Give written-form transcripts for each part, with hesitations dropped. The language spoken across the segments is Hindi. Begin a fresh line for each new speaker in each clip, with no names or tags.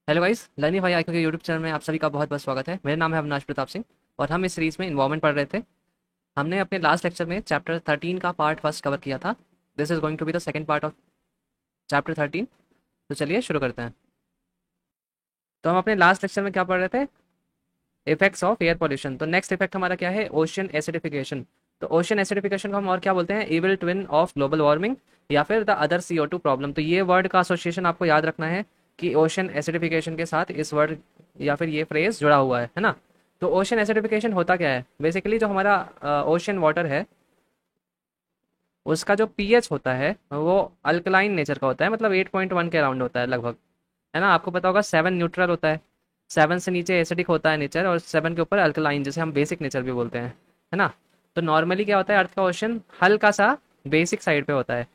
हेलो गाइस, लर्निंग भाई आईक्यू के यूट्यूब चैनल में आप सभी का बहुत बहुत स्वागत है। मेरा नाम है अविनाश प्रताप सिंह और हम इस सीरीज़ में इन्वायरमेंट पढ़ रहे थे। हमने अपने लास्ट लेक्चर में चैप्टर 13 का पार्ट फर्स्ट कवर किया था। This is going to be the second part of chapter 13। तो चलिए शुरू करते हैं। तो हम अपने लास्ट लेक्चर में क्या पढ़ रहे थे? Effects of air pollution. तो नेक्स्ट इफेक्ट हमारा क्या है? Ocean acidification. तो ओशन एसिडिफिकेशन को हम और क्या बोलते हैं? Evil twin of global warming या फिर द अदर CO2 प्रॉब्लम। तो ये वर्ड का एसोसिएशन आपको याद रखना है कि ओशन एसिडिफिकेशन के साथ इस वर्ड या फिर ये फ्रेज जुड़ा हुआ है ना। तो ओशन एसिडिफिकेशन होता क्या है? बेसिकली जो हमारा ओशन वाटर है उसका जो पीएच होता है वो अल्कलाइन नेचर का होता है, मतलब 8.1 के अराउंड होता है लगभग, है ना। आपको पता होगा 7 न्यूट्रल होता है, 7 से नीचे एसिडिक होता है नेचर और 7 के ऊपर अल्कलाइन, जिसे हम बेसिक नेचर भी बोलते हैं, है ना। तो नॉर्मली क्या होता है, अर्थ का ओशन हल्का सा बेसिक साइड पे होता है।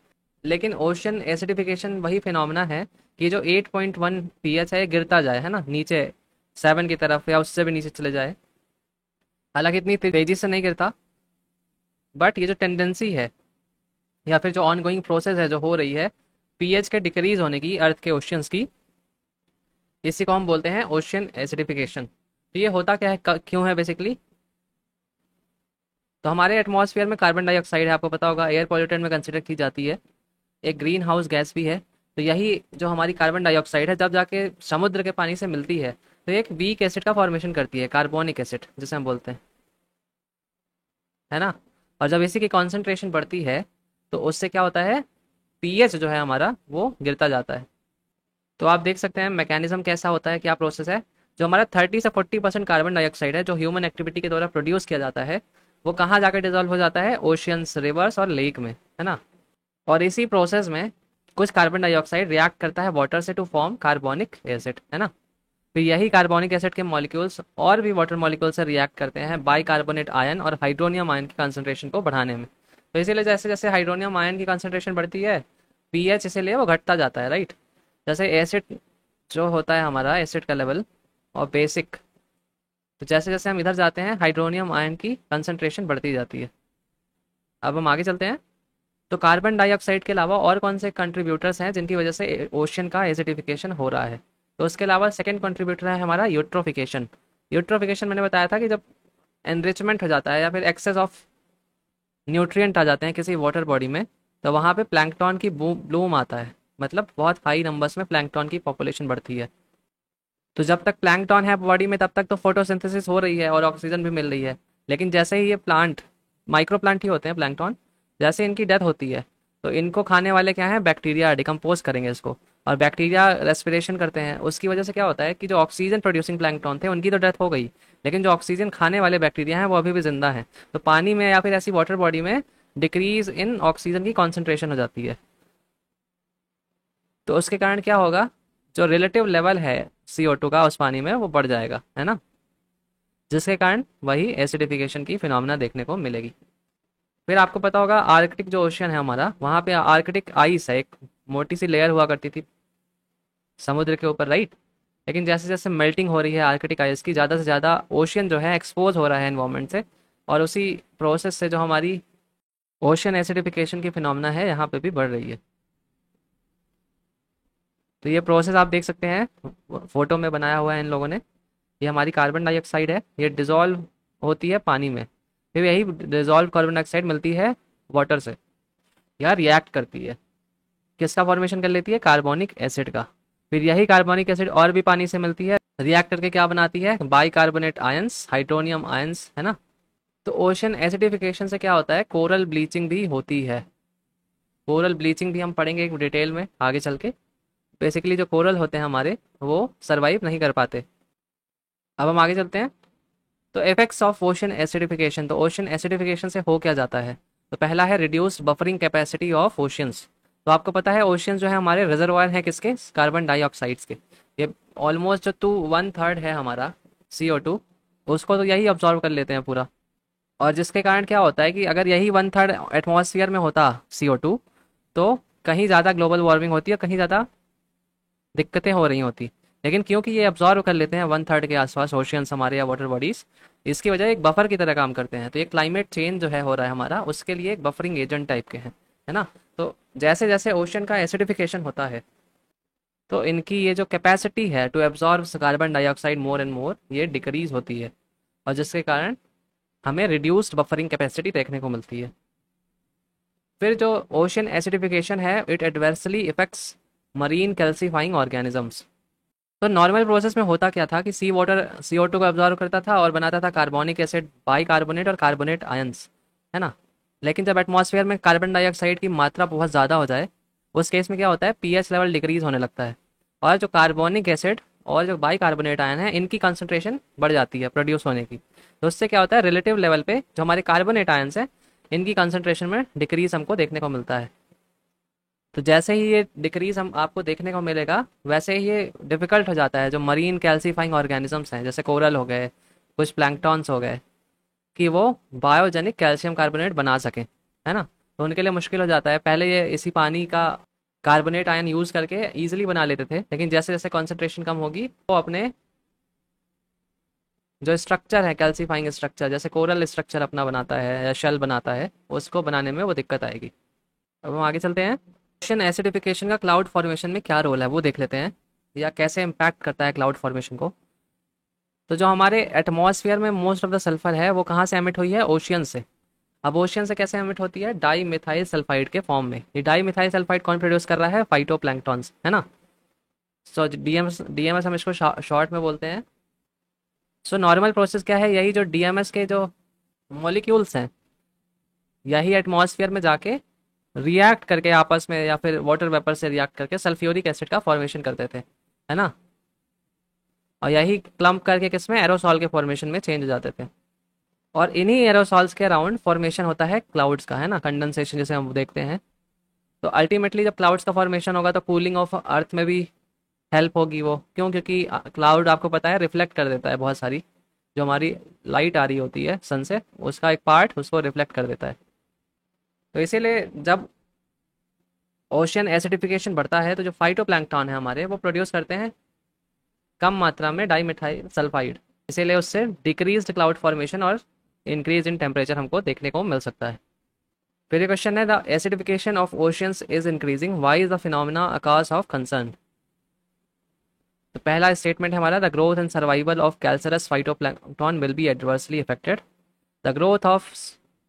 लेकिन ओशन एसिडिफिकेशन वही फिनोमेना है कि जो 8.1 पीएच है ये गिरता जाए, है ना, नीचे 7 की तरफ या उससे भी नीचे चले जाए। हालांकि इतनी तेजी से नहीं गिरता, बट ये जो टेंडेंसी है या फिर जो ऑनगोइंग प्रोसेस है जो हो रही है पीएच के डिक्रीज होने की अर्थ के ओशियंस की, इसी को हम बोलते हैं ओशियन एसिडिफिकेशन। तो ये होता क्या है, क्यों है बेसिकली? तो हमारे एटमॉस्फेयर में कार्बन डाइऑक्साइड है, आपको पता होगा, एयर पॉल्यूटेंट में कंसिडर की जाती है, एक ग्रीन हाउस गैस भी है। तो यही जो हमारी कार्बन डाइऑक्साइड है जब जाके समुद्र के पानी से मिलती है तो एक वीक एसिड का फॉर्मेशन करती है, कार्बोनिक एसिड जिसे हम बोलते हैं, है ना। और जब इसी की कॉन्सेंट्रेशन बढ़ती है तो उससे क्या होता है, पीएच जो है हमारा वो गिरता जाता है। तो आप देख सकते हैं मैकेनिज्म कैसा होता है, क्या प्रोसेस है। जो हमारा 30 से 40% कार्बन डाइऑक्साइड है जो ह्यूमन एक्टिविटी के द्वारा प्रोड्यूस किया जाता है, वो कहाँ जाकर डिजोल्व हो जाता है? ओशियंस, रिवर्स और लेक में, है ना। और इसी प्रोसेस में कुछ कार्बन डाइऑक्साइड रिएक्ट करता है वाटर से टू फॉर्म कार्बोनिक एसिड, है ना। फिर यही कार्बोनिक एसिड के मॉलिक्यूल्स और भी वाटर मॉलिक्यूल से रिएक्ट करते हैं बाइकार्बोनेट आयन और हाइड्रोनियम आयन की कंसंट्रेशन को बढ़ाने में। तो इसीलिए जैसे जैसे हाइड्रोनियम आयन की कंसंट्रेशन बढ़ती है पीएच इसीलिए वो घटता जाता है, राइट। जैसे एसिड जो होता है हमारा एसिड का लेवल और बेसिक, तो जैसे जैसे हम इधर जाते हैं हाइड्रोनियम आयन की कंसंट्रेशन बढ़ती जाती है। अब हम आगे चलते हैं। तो कार्बन डाइऑक्साइड के अलावा और कौन से कंट्रीब्यूटर्स हैं जिनकी वजह से ओशन का एसिडिफिकेशन हो रहा है? तो उसके अलावा सेकंड कंट्रीब्यूटर है हमारा यूट्रोफिकेशन। यूट्रोफिकेशन मैंने बताया था कि जब एनरिचमेंट हो जाता है या फिर एक्सेस ऑफ न्यूट्रिएंट आ जाते हैं किसी वाटर बॉडी में, तो वहाँ पे प्लैंकटन की ब्लूम आता है, मतलब बहुत हाई नंबर्स में प्लैंकटन की पॉपुलेशन बढ़ती है। तो जब तक प्लैंकटन है बॉडी में तब तक तो फोटोसिंथेसिस हो रही है और ऑक्सीजन भी मिल रही है। लेकिन जैसे ही ये प्लांट, माइक्रो प्लांट ही होते हैं प्लैंकटन, जैसे इनकी डेथ होती है तो इनको खाने वाले क्या हैं? बैक्टीरिया डिकम्पोज करेंगे इसको, और बैक्टीरिया रेस्पिरेशन करते हैं। उसकी वजह से क्या होता है कि जो ऑक्सीजन प्रोड्यूसिंग प्लैंकटन थे उनकी तो डेथ हो गई, लेकिन जो ऑक्सीजन खाने वाले बैक्टीरिया हैं वो अभी भी जिंदा हैं। तो पानी में या फिर ऐसी वाटर बॉडी में डिक्रीज इन ऑक्सीजन की कॉन्सेंट्रेशन हो जाती है। तो उसके कारण क्या होगा, जो रिलेटिव लेवल है CO2 का उस पानी में वो बढ़ जाएगा, है ना, जिसके कारण वही एसिडिफिकेशन की फिनोमेना देखने को मिलेगी। फिर आपको पता होगा आर्कटिक जो ओशियन है हमारा, वहाँ पे आर्कटिक आइस है, एक मोटी सी लेयर हुआ करती थी समुद्र के ऊपर, राइट। लेकिन जैसे जैसे मेल्टिंग हो रही है आर्कटिक आइस की, ज़्यादा से ज़्यादा ओशियन जो है एक्सपोज हो रहा है एनवायरमेंट से, और उसी प्रोसेस से जो हमारी ओशियन एसिडिफिकेशन की फिनोमेना है यहाँ पे भी बढ़ रही है। तो ये प्रोसेस आप देख सकते हैं फोटो में बनाया हुआ है इन लोगों ने। ये हमारी कार्बन डाइऑक्साइड है, ये डिजोल्व होती है पानी में, फिर यही डिजोल्व कार्बन डाइऑक्साइड मिलती है वाटर से, या रिएक्ट करती है, किसका फॉर्मेशन कर लेती है? कार्बोनिक एसिड का। फिर यही कार्बोनिक एसिड और भी पानी से मिलती है, रिएक्ट करके क्या बनाती है? बाइकार्बोनेट आयंस, हाइड्रोनियम आयंस, है ना। तो ओशन एसिडिफिकेशन से क्या होता है? कोरल ब्लीचिंग भी होती है। कोरल ब्लीचिंग भी हम पढ़ेंगे एक डिटेल में आगे चल के। बेसिकली जो कोरल होते हैं हमारे वो सरवाइव नहीं कर पाते। अब हम आगे चलते हैं। तो इफेक्ट्स ऑफ ओशन एसिडिफिकेशन। तो ओशन एसिडिफिकेशन से हो क्या जाता है? तो पहला है reduced buffering capacity of oceans. तो आपको पता है ओशियंस जो है हमारे रिजर्वायर हैं किसके? कार्बन डाइऑक्साइड्स के। ये ऑलमोस्ट जो 1/3 है हमारा CO2, उसको तो यही ऑब्जॉर्व कर लेते हैं पूरा। और जिसके कारण क्या होता है कि अगर यही 1/3 एटमॉस्फेयर में होता CO2, तो कहीं ज़्यादा ग्लोबल वार्मिंग होती है, कहीं ज़्यादा दिक्कतें हो रही होती। लेकिन क्योंकि ये ऑब्जॉर्व कर लेते हैं 1/3 के आसपास ओशियंस हमारे या वाटर बॉडीज, इसकी वजह एक बफर की तरह काम करते हैं। तो ये क्लाइमेट चेंज जो है हो रहा है हमारा, उसके लिए एक बफरिंग एजेंट टाइप के हैं, है ना। तो जैसे जैसे ओशन का एसिडिफिकेशन होता है तो इनकी ये जो कैपेसिटी है to absorb carbon dioxide more and more, ये डिक्रीज होती है, और जिसके कारण हमें रिड्यूस्ड बफरिंग कैपेसिटी देखने को मिलती है। फिर जो ओशन एसिडिफिकेशन है, it adversely affects marine calcifying organisms. तो नॉर्मल प्रोसेस में होता क्या था कि सी वाटर CO2 को एब्जॉर्व करता था और बनाता था कार्बोनिक एसिड, बाई कार्बोनेट और कार्बोनेट आयंस, है ना। लेकिन जब एटमॉस्फेयर में कार्बन डाइऑक्साइड की मात्रा बहुत ज़्यादा हो जाए, उस केस में क्या होता है, pH लेवल डिक्रीज होने लगता है, और जो कार्बोनिक एसिड और जो बाई कार्बोनेट आयन है, इनकी कंसनट्रेशन बढ़ जाती है प्रोड्यूस होने की। तो उससे क्या होता है, रिलेटिव लेवल पे जो हमारे कार्बोनेट आयन्स हैं, इनकी कंसनट्रेशन में डिक्रीज हमको देखने को मिलता है। तो जैसे ही ये डिक्रीज हम आपको देखने को मिलेगा, वैसे ही ये डिफिकल्ट हो जाता है जो मरीन कैल्सीफाइंग ऑर्गेनिजम्स हैं, जैसे कोरल हो गए, कुछ प्लैंकटॉन्स हो गए, कि वो बायोजेनिक कैल्शियम कार्बोनेट बना सकें, है ना। तो उनके लिए मुश्किल हो जाता है। पहले ये इसी पानी का कार्बोनेट आयन यूज़ करके ईजिली बना लेते थे, लेकिन जैसे जैसे कॉन्सेंट्रेशन कम होगी, वो अपने जो स्ट्रक्चर है, कैल्सीफाइंग स्ट्रक्चर, जैसे कोरल स्ट्रक्चर अपना बनाता है या शेल बनाता है, उसको बनाने में वो दिक्कत आएगी। अब हम आगे चलते हैं। ओशन एसिडिफिकेशन का क्लाउड फॉर्मेशन में क्या रोल है वो देख लेते हैं, या कैसे इम्पैक्ट करता है क्लाउड फॉर्मेशन को। तो जो हमारे एटमॉस्फेयर में मोस्ट ऑफ द सल्फर है, वो कहाँ से एमिट हुई है, ओशियन से। अब ओशियन से कैसे एमिट होती है, डाई मिथाइल सल्फाइड के फॉर्म में। ये डाई मिथाइल सल्फाइड कौन प्रोड्यूस कर रहा है, फाइटोप्लैंक्टॉन्स, है ना। सो डीएमएस हम इसको शॉर्ट में बोलते हैं। सो नॉर्मल प्रोसेस क्या है, यही जो डीएमएस के जो मॉलिक्यूल्स हैं, यही एटमॉस्फेयर में जाके रिएक्ट करके आपस में, या फिर वाटर वेपर से रिएक्ट करके सल्फ्यूरिक एसिड का फॉर्मेशन करते थे, है ना। और यही क्लम्प करके किसमें, एरोसॉल के फॉर्मेशन में चेंज हो जाते थे। और इन्हीं एरोसॉल्स के अराउंड फॉर्मेशन होता है क्लाउड्स का, है ना, कंडेंसेशन जिसे हम देखते हैं। तो अल्टीमेटली जब क्लाउड्स का फॉर्मेशन होगा, तो कूलिंग ऑफ अर्थ में भी हेल्प होगी वो। क्यों, क्योंकि क्लाउड आपको पता है रिफ्लेक्ट कर देता है बहुत सारी, जो हमारी लाइट आ रही होती है सन से, उसका एक पार्ट उसको रिफ्लेक्ट कर देता है। तो इसीलिए जब ओशियन एसिडिफिकेशन बढ़ता है, तो जो फाइटोप्लैंक्टन है हमारे, वो प्रोड्यूस करते हैं कम मात्रा में डाईमिथाइल सल्फाइड। इसीलिए उससे डिक्रीज्ड क्लाउड फॉर्मेशन और इंक्रीज इन टेम्परेचर हमको देखने को मिल सकता है। फिर ये क्वेश्चन है, the acidification of oceans is increasing, why is the phenomena a cause of concern. तो पहला स्टेटमेंट है हमारा, the growth and survival of calcareous phytoplankton will be adversely affected. The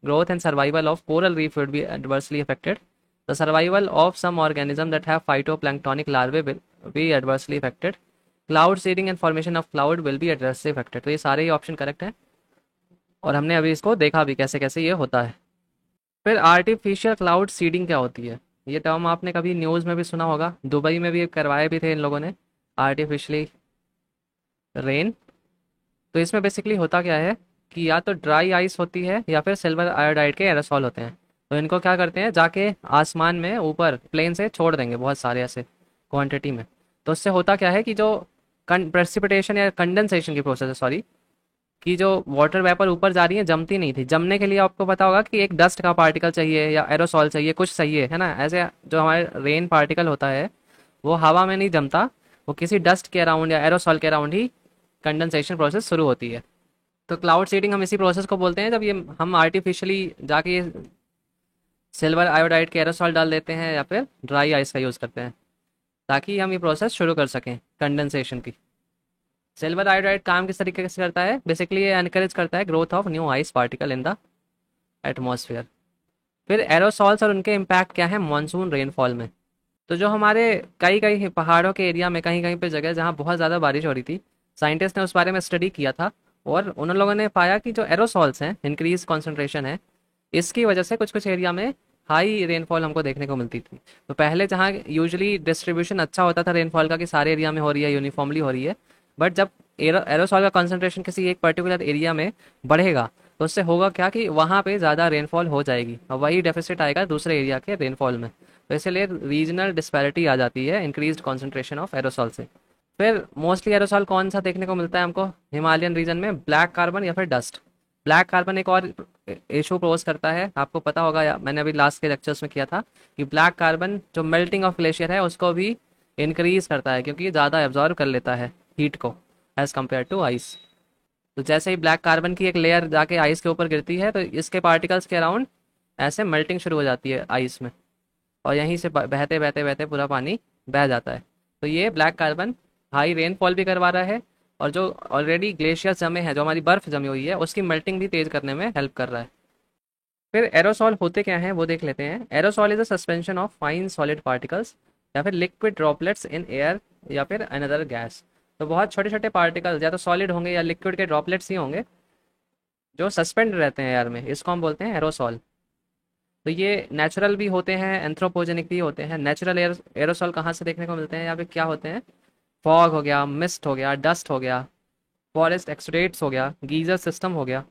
growth and survival of coral reef would be adversely affected. The survival of some organisms that have phytoplanktonic larvae will be adversely affected. Cloud seeding and formation of cloud will be adversely affected. तो ये सारे ही ऑप्शन करेक्ट हैं, और हमने अभी इसको देखा भी कैसे कैसे ये होता है। फिर आर्टिफिशियल क्लाउड सीडिंग क्या होती है, ये टर्म आपने कभी न्यूज़ में भी सुना होगा, दुबई में भी करवाए भी थे इन लोगों ने, आर्टिफिशली रेन। तो इसमें बेसिकली होता क्या है कि या तो ड्राई आइस होती है, या फिर सिल्वर आयोडाइड के एरोसॉल होते हैं। तो इनको क्या करते हैं, जाके आसमान में ऊपर प्लेन से छोड़ देंगे बहुत सारे ऐसे क्वांटिटी में। तो उससे होता क्या है कि जो प्रेसिपिटेशन या कंडेंसेशन की प्रोसेस है, सॉरी, कि जो वाटर वेपर ऊपर जा रही है, जमती नहीं थी। जमने के लिए आपको पता होगा कि एक डस्ट का पार्टिकल चाहिए या एरोसॉल चाहिए, कुछ चाहिए, है ना। ऐसे जो हमारे रेन पार्टिकल होता है, वो हवा में नहीं जमता, वो किसी डस्ट के अराउंड या एरोसॉल के अराउंड ही कंडेंसेशन प्रोसेस शुरू होती है। तो क्लाउड सीडिंग हम इसी प्रोसेस को बोलते हैं, जब ये हम आर्टिफिशियली जाके सिल्वर आयोडाइड के एरोसॉल डाल देते हैं, या फिर ड्राई आइस का यूज़ करते हैं, ताकि हम ये प्रोसेस शुरू कर सकें कंडेंसेशन की। सिल्वर आयोडाइड काम किस तरीके से करता है, बेसिकली ये एनकरेज करता है growth of new ice particle in the atmosphere. फिर एरोसॉल्स और उनके इम्पैक्ट क्या है मानसून रेनफॉल में। तो जो हमारे कई कई पहाड़ों के एरिया में, कहीं कहीं पे जगह जहाँ बहुत ज़्यादा बारिश हो रही थी, साइंटिस्ट ने उस बारे में स्टडी किया था, और उन लोगों ने पाया कि जो एरोसॉल्स हैं, इंक्रीज कॉन्सेंट्रेशन है, इसकी वजह से कुछ कुछ एरिया में हाई रेनफॉल हमको देखने को मिलती थी। तो पहले जहाँ यूजुअली डिस्ट्रीब्यूशन अच्छा होता था रेनफॉल का, कि सारे एरिया में हो रही है, यूनिफॉर्मली हो रही है, बट जब एरोसॉल का कॉन्सेंट्रेशन किसी एक पर्टिकुलर एरिया में बढ़ेगा, तो उससे होगा क्या कि वहाँ पे ज़्यादा रेनफॉल हो जाएगी, और वही डेफिसिट आएगा दूसरे एरिया के रेनफॉल में। तो इसलिए रीजनल डिस्पैरिटी आ जाती है इंक्रीज्ड कॉन्सेंट्रेशन ऑफ एरोसॉल से। फिर मोस्टली एरोसॉल कौन सा देखने को मिलता है हमको हिमालयन रीजन में, ब्लैक कार्बन या फिर डस्ट। ब्लैक कार्बन एक और इशू पोज करता है, आपको पता होगा, या मैंने अभी लास्ट के लेक्चर्स में किया था, कि ब्लैक कार्बन जो मेल्टिंग ऑफ ग्लेशियर है उसको भी इंक्रीज करता है, क्योंकि ये ज़्यादा एब्जॉर्व कर लेता है हीट को एज कम्पेयर टू आइस। तो जैसे ही ब्लैक कार्बन की एक लेयर जाके आइस के ऊपर गिरती है, तो इसके पार्टिकल्स के अराउंड ऐसे मेल्टिंग शुरू हो जाती है आइस में, और यहीं से बहते बहते बहते पूरा पानी बह जाता है। तो ये ब्लैक कार्बन हाई रेनफॉल भी करवा रहा है, और जो ऑलरेडी ग्लेशियर्स जमे हैं, जो हमारी बर्फ जमी हुई है, उसकी मेल्टिंग भी तेज करने में हेल्प कर रहा है। फिर एरोसॉल होते क्या हैं वो देख लेते हैं। Aerosol is a suspension of fine solid particles या फिर लिक्विड ड्रॉपलेट्स इन एयर या फिर अनदर गैस। तो बहुत छोटे छोटे पार्टिकल्स या तो सॉलिड होंगे या लिक्विड के ड्रॉपलेट्स ही होंगे जो सस्पेंड रहते हैं एयर में, इसको हम बोलते हैं एरोसॉल। तो ये नेचुरल भी होते हैं, एंथ्रोपोजेनिक भी होते हैं। नेचुरल एरोसॉल कहाँ से देखने को मिलते हैं, या फिर क्या होते हैं? फॉग हो गया, मिस्ट हो गया, डस्ट हो गया, फॉरेस्ट एक्सुडेट्स हो गया, गीजर सिस्टम हो गया।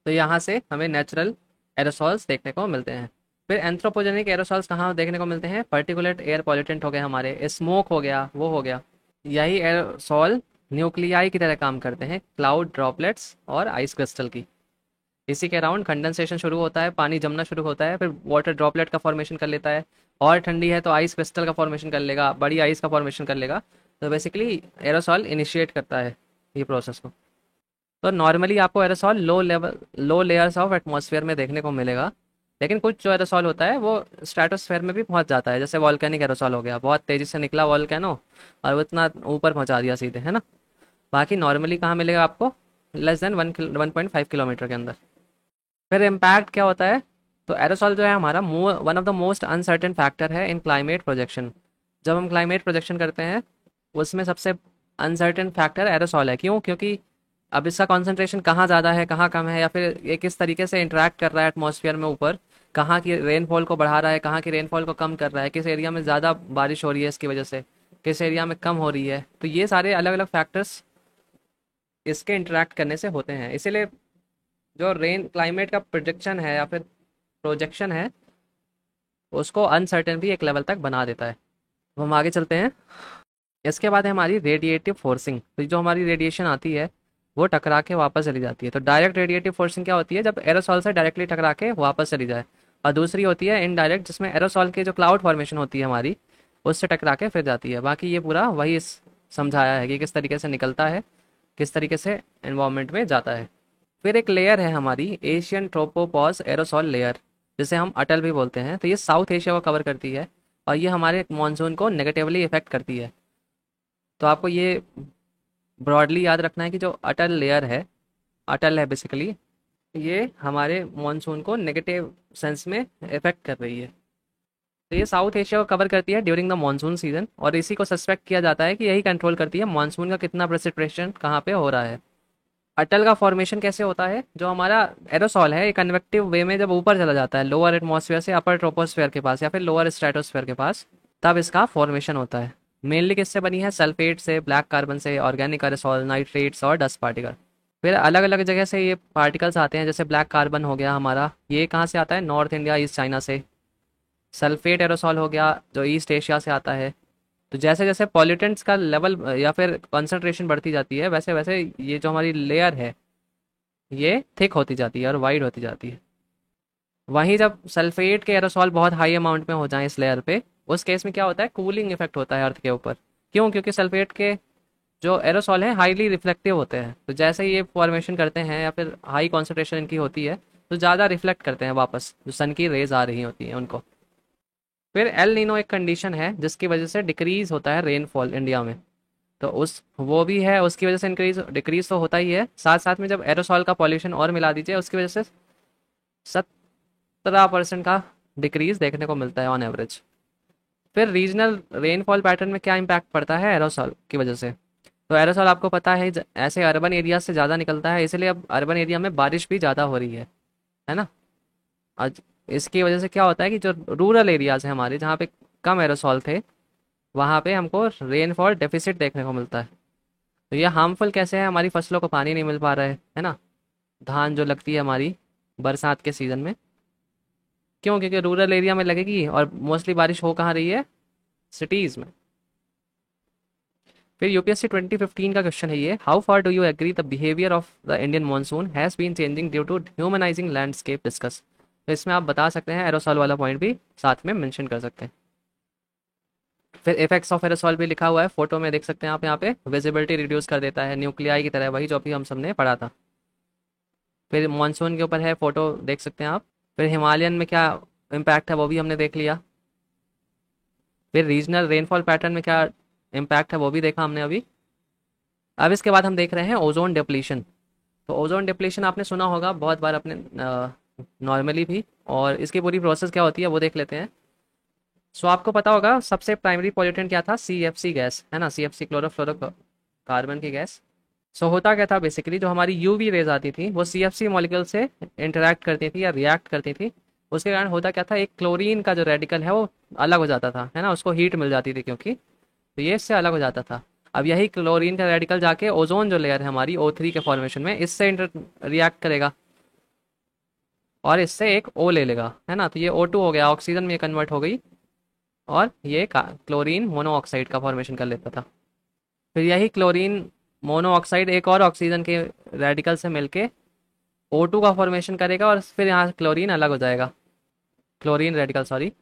तो यहाँ से हमें नेचुरल एरोसॉल्स देखने को मिलते हैं। फिर एंथ्रोपोजेनिक एरोसॉल्स कहाँ देखने को मिलते हैं? पर्टिकुलेट एयर पॉल्यूटेंट हो गए हमारे, स्मोक हो गया, वो हो गया। यही एरोसॉल न्यूक्लियाई की तरह काम करते हैं, क्लाउड ड्रॉपलेट्स और आइस क्रिस्टल की। इसी के अराउंड कंडेंसेशन शुरू होता है, पानी जमना शुरू होता है, फिर वाटर ड्रॉपलेट का फॉर्मेशन कर लेता है। और ठंडी है तो आइस क्रिस्टल का फॉर्मेशन कर लेगा, बड़ी आइस का फॉर्मेशन कर लेगा। तो बेसिकली एरोसॉल इनिशिएट करता है ये प्रोसेस को। तो नॉर्मली आपको aerosol low layers of atmosphere में देखने को मिलेगा, लेकिन कुछ जो एरोसॉल होता है वो स्ट्रेटोस्फेयर में भी पहुंच जाता है। जैसे वॉल्केनिक एरोसॉल हो गया, बहुत तेजी से निकला वॉल्केनो और वो इतना ऊपर पहुंचा दिया सीधे, है ना। बाकी नॉर्मली कहाँ मिलेगा आपको? लेस देन 1.5 किलोमीटर के अंदर। फिर इम्पैक्ट क्या होता है? तो एरोसॉल जो है हमारा one of the most uncertain factor है इन क्लाइमेट प्रोजेक्शन। जब हम क्लाइमेट प्रोजेक्शन करते हैं उसमें सबसे अनसर्टेन फैक्टर एरोसॉल है। क्यों? क्योंकि अब इसका कॉन्सेंट्रेशन कहाँ ज़्यादा है, कहाँ कम है, या फिर ये किस तरीके से इंटरेक्ट कर रहा है एटमॉस्फेयर में ऊपर, कहाँ की रेनफॉल को बढ़ा रहा है, कहाँ की रेनफॉल को कम कर रहा है, किस एरिया में ज़्यादा बारिश हो रही है इसकी वजह से, किस एरिया में कम हो रही है। तो ये सारे अलग अलग फैक्टर्स इसके इंटरेक्ट करने से होते हैं। इसीलिए जो रेन क्लाइमेट का प्रोजेक्शन है या फिर प्रोजेक्शन है, उसको अनसर्टेन भी एक लेवल तक बना देता है। तो हम आगे चलते हैं। इसके बाद है हमारी रेडिएटिव फोर्सिंग। तो जो हमारी रेडिएशन आती है वो टकरा के वापस चली जाती है। तो डायरेक्ट रेडिएटिव फोर्सिंग क्या होती है? जब एरोसॉल से डायरेक्टली टकरा के वापस चली जाए। और दूसरी होती है इनडायरेक्ट, जिसमें एरोसॉल की जो क्लाउड फॉर्मेशन होती है हमारी, उससे टकरा के फिर जाती है। बाकी ये पूरा वही समझाया है कि किस तरीके से निकलता है, किस तरीके से एनवायरनमेंट में जाता है। फिर एक लेयर है हमारी एशियन ट्रोपोपॉज एरोसॉल लेयर, जिसे हम अटल भी बोलते हैं। तो ये साउथ एशिया को कवर करती है और ये हमारे मानसून को नेगेटिवली इफेक्ट करती है। तो आपको ये ब्रॉडली याद रखना है कि जो अटल लेयर है, अटल है बेसिकली, ये हमारे मानसून को नेगेटिव सेंस में इफेक्ट कर रही है। तो ये साउथ एशिया को कवर करती है ड्यूरिंग द मानसून सीजन, और इसी को सस्पेक्ट किया जाता है कि यही कंट्रोल करती है मानसून का कितना प्रेसिपिटेशन कहाँ पे हो रहा है। अटल का फॉर्मेशन कैसे होता है? जो हमारा एरोसॉल है, एक कन्वेक्टिव वे में जब ऊपर चला जाता है लोअर एटमॉस्फेयर से अपर ट्रोपोस्फेयर के पास या फिर लोअर स्ट्रेटोस्फेयर के पास, तब इसका फॉर्मेशन होता है। मेनली किससे बनी है? सल्फेट से, ब्लैक कार्बन से, ऑर्गेनिक एरोसॉल, नाइट्रेट्स और डस्ट पार्टिकल। फिर अलग अलग जगह से ये पार्टिकल्स आते हैं। जैसे ब्लैक कार्बन हो गया हमारा, ये कहाँ से आता है? नॉर्थ इंडिया, ईस्ट चाइना से। सल्फेट एरोसॉल हो गया जो ईस्ट एशिया से आता है। तो जैसे जैसे पॉल्यूटेंट्स का लेवल या फिर कंसंट्रेशन बढ़ती जाती है, वैसे वैसे ये जो हमारी लेयर है ये थिक होती जाती है और वाइड होती जाती है। वहीं जब सल्फेट के एरोसॉल बहुत हाई अमाउंट में हो जाएं इस लेयर पे, उस केस में क्या होता है? कूलिंग इफेक्ट होता है अर्थ के ऊपर। क्यों? क्योंकि सल्फेट के जो एरोसॉल हैं हाईली रिफ्लेक्टिव होते हैं। तो जैसे ही ये फॉर्मेशन करते हैं या फिर हाई कॉन्सेंट्रेशन इनकी होती है, तो ज़्यादा रिफ्लेक्ट करते हैं वापस जो सन की रेज आ रही होती हैं उनको। फिर एल नीनो एक कंडीशन है जिसकी वजह से डिक्रीज होता है रेनफॉल इंडिया में। तो उस वो भी है, उसकी वजह से इंक्रीज डिक्रीज तो होता ही है, साथ साथ में जब एरोसॉल का पॉल्यूशन और मिला दीजिए उसकी वजह से 17% का डिक्रीज देखने को मिलता है ऑन एवरेज। फिर रीजनल रेनफॉल पैटर्न में क्या इम्पैक्ट पड़ता है एरोसॉल की वजह से? तो एरोसॉल आपको पता है ऐसे अर्बन एरिया से ज़्यादा निकलता है, इसलिए अब अर्बन एरिया में बारिश भी ज़्यादा हो रही है ना। आज इसकी वजह से क्या होता है कि जो रूरल एरियाज हैं हमारे, जहाँ पे कम एरोसॉल थे, वहाँ पे हमको रेनफॉल डेफिसिट देखने को मिलता है। तो ये हार्मफुल कैसे है? हमारी फसलों को पानी नहीं मिल पा रहा है ना। धान जो लगती है हमारी बरसात के सीज़न में, क्यों? क्योंकि रूरल एरिया में लगेगी और मोस्टली बारिश हो कहाँ रही है? सिटीज़ में। फिर यूपीएससी 2015 का क्वेश्चन है ये, how far do you agree the behaviour of the Indian monsoon has been changing due to humanising landscape discuss. तो इसमें आप बता सकते हैं, एरोसॉल वाला पॉइंट भी साथ में मेंशन कर सकते हैं। फिर इफेक्ट्स ऑफ एरोसॉल भी लिखा हुआ है, फोटो में देख सकते हैं आप। यहाँ पे विजिबिलिटी रिड्यूस कर देता है, न्यूक्लियाई की तरह, वही जो अभी हम सबने पढ़ा था। फिर मानसून के ऊपर है, फोटो देख सकते हैं आप। फिर हिमालयन में क्या इम्पैक्ट है वो भी हमने देख लिया। फिर रीजनल रेनफॉल पैटर्न में क्या इम्पैक्ट है वो भी देखा हमने अभी। अब इसके बाद हम देख रहे हैं ओजोन डिप्लीशन। तो ओजोन डिप्लीशन आपने सुना होगा बहुत बार अपने नॉर्मली भी, और इसकी पूरी प्रोसेस क्या होती है वो देख लेते हैं। सो आपको पता होगा सबसे प्राइमरी पॉल्यूटेंट क्या था, CFC गैस है ना, CFC क्लोरोफ्लोरोकार्बन की गैस। सो होता क्या था बेसिकली, जो हमारी UV रेज आती थी वो CFC मॉलिक्यूल से इंटरेक्ट करती थी या रिएक्ट करती थी। उसके कारण होता क्या था, एक क्लोरीन का जो रेडिकल है वो अलग हो जाता था, है ना, उसको हीट मिल जाती थी क्योंकि, तो ये इससे अलग हो जाता था। अब यही क्लोरीन का रेडिकल जाके ओजोन जो लेयर है हमारी O3 के फॉर्मेशन में इससे इंटर रिएक्ट करेगा और इससे एक O ले लेगा, है ना, तो ये O2 हो गया, ऑक्सीजन में कन्वर्ट हो गई और ये क्लोरीन मोनोऑक्साइड का फॉर्मेशन कर लेता था। फिर यही क्लोरीन मोनोऑक्साइड एक और ऑक्सीजन के रेडिकल से मिलके O2 का फॉर्मेशन करेगा और फिर यहाँ क्लोरीन अलग हो जाएगा, क्लोरीन रेडिकल सॉरी।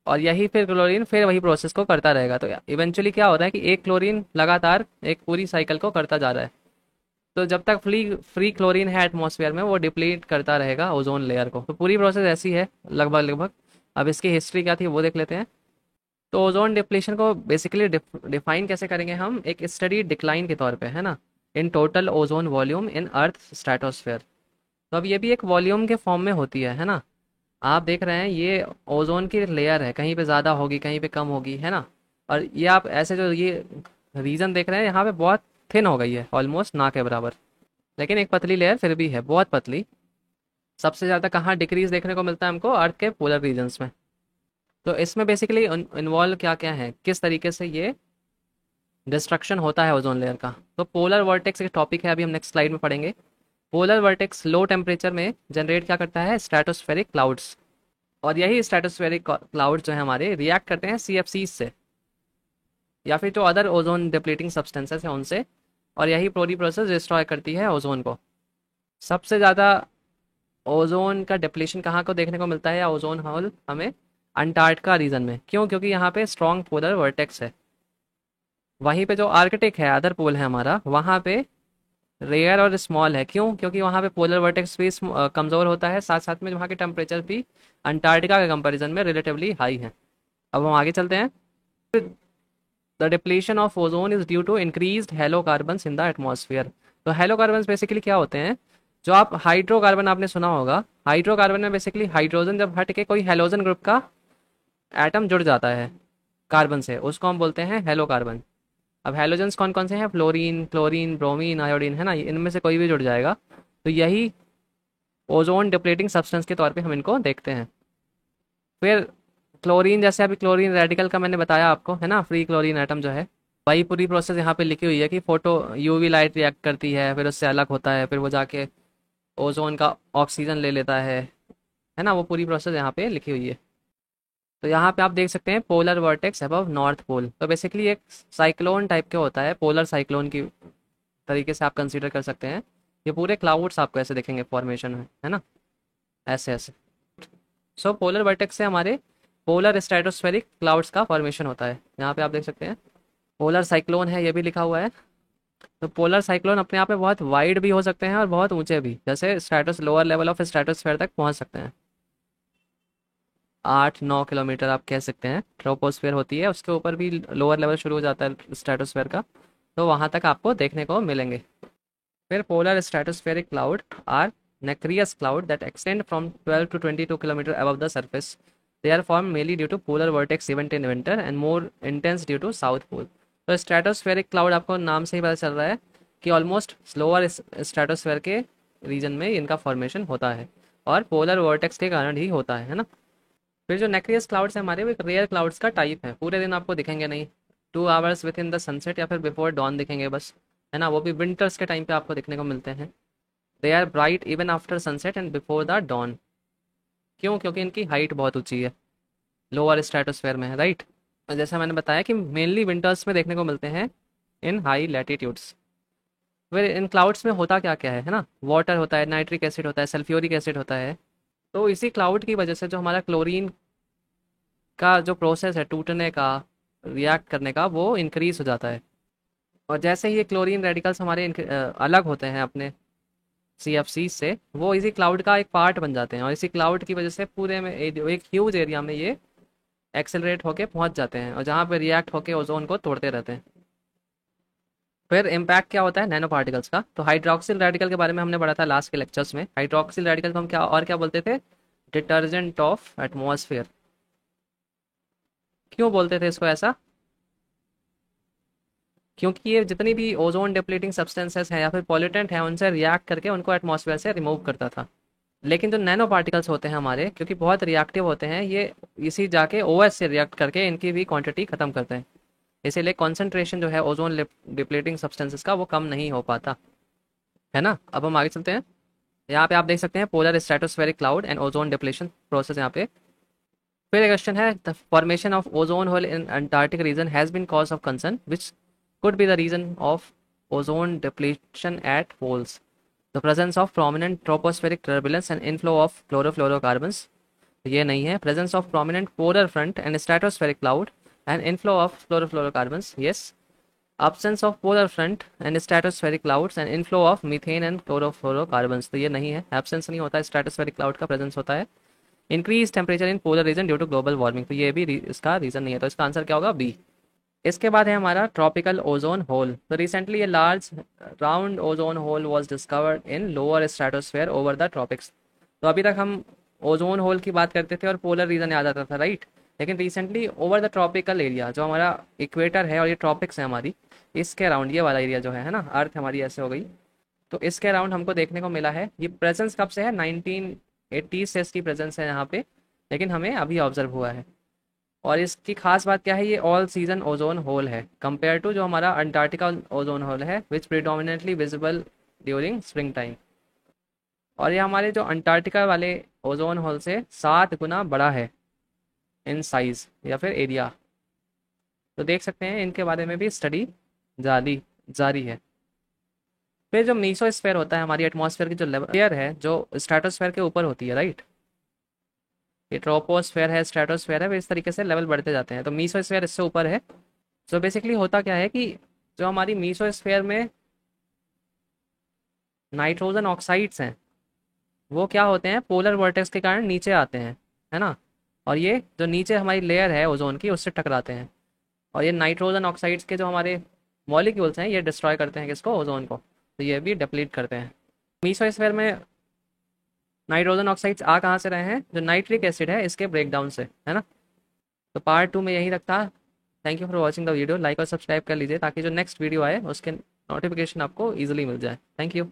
और यही फिर क्लोरीन फिर वही प्रोसेस को करता रहेगा। तो इवेंचुअली क्या हो रहा है कि एक क्लोरीन लगातार एक पूरी साइकिल को करता जा रहा है। तो जब तक फ्री फ्री क्लोरीन है एटमॉस्फेयर में वो डिप्लीट करता रहेगा ओजोन लेयर को। तो पूरी प्रोसेस ऐसी है लगभग लगभग। अब इसकी हिस्ट्री क्या थी वो देख लेते हैं। तो ओजोन डिप्लीशन को बेसिकली डिफाइन कैसे करेंगे हम, एक स्टडी डिक्लाइन के तौर पे, है ना, in total ozone volume in earth stratosphere. तो अब ये भी एक वॉल्यूम के फॉर्म में होती है ना। आप देख रहे हैं ये ओजोन की लेयर है, कहीं पे ज़्यादा होगी कहीं पे कम होगी, है ना। और ये आप ऐसे जो ये रीजन देख रहे हैं यहाँ पे बहुत थिन हो गई है, ऑलमोस्ट ना के बराबर, लेकिन एक पतली लेयर फिर भी है, बहुत पतली। सबसे ज़्यादा कहाँ डिक्रीज देखने को मिलता है हमको, अर्थ के पोलर रीजन्स में। तो इसमें बेसिकली इन्वॉल्व क्या क्या है, किस तरीके से ये डिस्ट्रक्शन होता है ओजोन लेयर का। तो पोलर वर्टेक्स एक टॉपिक है, अभी हम नेक्स्ट स्लाइड में पढ़ेंगे। पोलर वर्टेक्स लो टेम्परेचर में जनरेट क्या करता है, स्ट्रेटोस्फेरिक क्लाउड्स। और यही स्ट्रेटोस्फेरिक क्लाउड्स जो है हमारे रिएक्ट करते हैं CFCs से या फिर जो अदर ओजोन डिप्लीटिंग सब्सटेंसेस हैं उनसे, और यही पूरी प्रोसेस डिस्ट्रॉय करती है ओजोन को। सबसे ज़्यादा ओजोन का डिप्लीशन कहाँ को देखने को मिलता है, या ओजोन होल हमें अंटार्कटिका रीजन में। क्यों, क्योंकि यहाँ पे स्ट्रॉन्ग पोलर वर्टेक्स है। वहीं पे जो आर्कटिक है, अदर पोल है हमारा, वहाँ पे रेयर और स्मॉल है। क्यों, क्योंकि वहाँ पे पोलर वर्टेक्स भी कमज़ोर होता है, साथ साथ में वहाँ के टेम्परेचर भी अंटार्कटिका के कंपैरिजन में रिलेटिवली हाई है। अब हम आगे चलते हैं। The depletion of ozone is due to increased halocarbons in the atmosphere. तो हेलोकार्बन्स बेसिकली क्या होते हैं, जो आप हाइड्रोकार्बन आपने सुना होगा, हाइड्रोकार्बन में बेसिकली हाइड्रोजन जब हट के कोई हेलोजन ग्रुप का एटम जुड़ जाता है कार्बन से, उसको हम बोलते हैं हेलोकार्बन। अब हेलोजन्स कौन कौन से हैं, फ्लोरीन, क्लोरीन, ब्रोमीन, आयोडीन, है ना, इनमें से कोई भी जुड़ जाएगा। तो यही ओजोन डिप्लीटिंग सब्सटेंस के तौर पे हम इनको देखते हैं। फिर क्लोरीन, जैसे अभी क्लोरीन रेडिकल का मैंने बताया आपको, है ना, फ्री क्लोरीन एटम जो है, वही पूरी प्रोसेस यहाँ पे लिखी हुई है कि फोटो UV लाइट रिएक्ट करती है, फिर उससे अलग होता है, फिर वो जाके ओजोन का ऑक्सीजन ले लेता है ना, वो पूरी प्रोसेस यहाँ पे लिखी हुई है। तो यहाँ पे आप देख सकते हैं polar vortex above north pole. तो बेसिकली एक साइक्लोन टाइप के होता है, पोलर साइक्लोन की तरीके से आप कंसीडर कर सकते हैं। ये पूरे क्लाउड्स आपको ऐसे दिखेंगे फॉर्मेशन में, है ना, ऐसे ऐसे। सो पोलर वर्टेक्स से हमारे पोलर स्ट्रेटोस्फेरिक क्लाउड्स का फॉर्मेशन होता है। यहाँ पे आप देख सकते हैं पोलर साइक्लोन है, ये भी लिखा हुआ है। तो पोलर साइक्लोन अपने आप में बहुत वाइड भी हो सकते हैं और बहुत ऊंचे भी, जैसे स्ट्रेटोस लोअर लेवल ऑफ स्ट्रेटोस्फेयर तक पहुंच सकते हैं। 8-9 किलोमीटर आप कह सकते हैं ट्रोपोस्फेयर होती है, उसके ऊपर भी लोअर लेवल शुरू हो जाता है स्ट्रेटोस्फेयर का, तो वहाँ तक आपको देखने को मिलेंगे। फिर polar stratospheric cloud or nacreous cloud that extend from 12 to 22 kilometer above the surface. They are formed mainly due to polar vortex event in winter and more intense due to south pole. तो स्ट्रेटोस्फेरिक क्लाउड आपको नाम से ही पता चल रहा है कि ऑलमोस्ट स्लोअर स्ट्रेटोस्फेयर के रीजन में इनका फॉर्मेशन होता है और पोलर वॉर्टेक्स के कारण ही होता है ना। फिर जो नेक्रियस क्लाउड्स है हमारे, वो एक रेयर क्लाउड्स का टाइप है, पूरे दिन आपको दिखेंगे नहीं, 2 hours with in the sunset या फिर बिफोर डॉन दिखेंगे बस, है ना, वो भी विंटर्स के टाइम पे आपको दिखने को मिलते हैं। They are bright even after sunset and before the dawn. क्यों, क्योंकि इनकी हाइट बहुत ऊंची है, लोअर स्ट्रेटोस्फेयर में है, राइट। जैसा मैंने बताया कि मेनली विंटर्स में देखने को मिलते हैं इन हाई लैटिट्यूड्स। फिर इन क्लाउड्स में होता क्या क्या है ना, वाटर होता है, नाइट्रिक एसिड होता है, सल्फ्यूरिक एसिड होता है। तो इसी क्लाउड की वजह से जो हमारा क्लोरीन का जो प्रोसेस है टूटने का, रिएक्ट करने का, वो इंक्रीज हो जाता है। और जैसे ही ये क्लोरीन रेडिकल्स हमारे अलग होते हैं अपने CFC से, वो इसी क्लाउड का एक पार्ट बन जाते हैं और इसी क्लाउड की वजह से पूरे में एक ह्यूज एरिया में ये एक्सेलरेट होके पहुंच जाते हैं और जहाँ पे रिएक्ट होके ओजोन को तोड़ते रहते हैं। फिर इम्पैक्ट क्या होता है नैनो पार्टिकल्स का, तो हाइड्रोक्सिल रेडिकल के बारे में हमने पढ़ा था लास्ट के लेक्चर्स में। हाइड्रोक्सिल रेडिकल को हम क्या बोलते थे, डिटर्जेंट ऑफ एटमॉस्फेयर। क्यों बोलते थे इसको ऐसा, क्योंकि ये जितनी भी ओजोन डिप्लीटिंग सब्सटेंसेस हैं या फिर पॉल्यूटेंट हैं उनसे रिएक्ट करके उनको एटमॉस्फेयर से रिमूव करता था। लेकिन जो नैनो पार्टिकल्स होते हैं हमारे, क्योंकि बहुत रिएक्टिव होते हैं, ये इसी जाके ओएस से रिएक्ट करके इनकी भी क्वांटिटी खत्म करते हैं। इसीलिए कॉन्सेंट्रेशन जो है ओजोन डिप्लीटिंग सब्सटेंसेस का वो कम नहीं हो पाता है ना। अब हम आगे चलते हैं। यहाँ पे आप देख सकते हैं polar stratospheric cloud and ozone depletion process यहाँ पे। फिर एक क्वेश्चन है, the formation of ozone hole in Antarctic region has been cause of concern which could be the reason of ozone depletion at poles. The presence of prominent tropospheric turbulence and inflow of chlorofluorocarbons. ये नहीं है, presence of prominent polar front and stratospheric cloud and inflow of chlorofluorocarbons. Yes. Absence of polar front and stratospheric clouds and inflow of methane and chlorofluorocarbons. तो ये नहीं है, absence नहीं होता है, stratospheric cloud का presence होता है। Increased temperature in polar region due to global warming. तो ये भी इसका रीजन नहीं है, तो इसका आंसर क्या होगा, बी। इसके बाद है हमारा ट्रॉपिकल ओजोन होल। तो रिसेंटली ये large round ozone hole was discovered in lower stratosphere over the tropics. तो अभी तक हम ओजोन होल की बात करते थे और पोलर रीजन याद आता था, राइट। लेकिन recently over the tropical area, जो हमारा इक्वेटर है और ये ट्रॉपिक्स है हमारी, इसके अराउंड ये वाला एरिया जो है ना, अर्थ हमारी ऐसे हो गई, तो इसके अराउंड हमको देखने को मिला है। ये प्रेजेंस कब से है, 1980 से इसकी प्रेजेंस है यहाँ पे, लेकिन हमें अभी ऑब्जर्व हुआ है। और इसकी खास बात क्या है, ये ऑल सीजन ओजोन होल है कंपेयर टू जो हमारा अंटार्कटिका ओजोन होल है which predominantly visible during spring time. और ये हमारे जो अंटार्कटिका वाले ओजोन होल से 7 गुना बड़ा है इन साइज या फिर एरिया। तो देख सकते हैं इनके बारे में भी स्टडी जारी जारी है। फिर जो मीसोस्फेयर होता है, हमारी एटमॉस्फेयर की जो लेयर है जो स्ट्रेटोस्फेयर के ऊपर होती है, राइट। ये ट्रोपोस्फेयर है, स्ट्रेटोस्फेयर है, फिर इस तरीके से लेवल बढ़ते जाते हैं। तो मीसोस्फेयर इससे ऊपर है। सो बेसिकली होता क्या है कि जो हमारी मीसोस्फेयर में नाइट्रोजन ऑक्साइड्स हैं वो क्या होते हैं, पोलर वर्टेक्स के कारण नीचे आते हैं, है ना। और ये जो नीचे हमारी लेयर है ओजोन की उससे टकराते हैं, और ये नाइट्रोजन ऑक्साइड्स के जो हमारे मॉलिक्यूल्स हैं ये डिस्ट्रॉय करते हैं किसको, ओजोन को। तो ये भी डिप्लीट करते हैं। मीसोस्फेयर में नाइट्रोजन ऑक्साइड्स आ कहाँ से रहे हैं, जो नाइट्रिक एसिड है इसके ब्रेकडाउन से, है ना। तो पार्ट 2 में यही तक था। Thank you for watching the video. Like और सब्सक्राइब कर लीजिए ताकि जो नेक्स्ट वीडियो आए उसके नोटिफिकेशन आपको ईजिली मिल जाए। Thank you.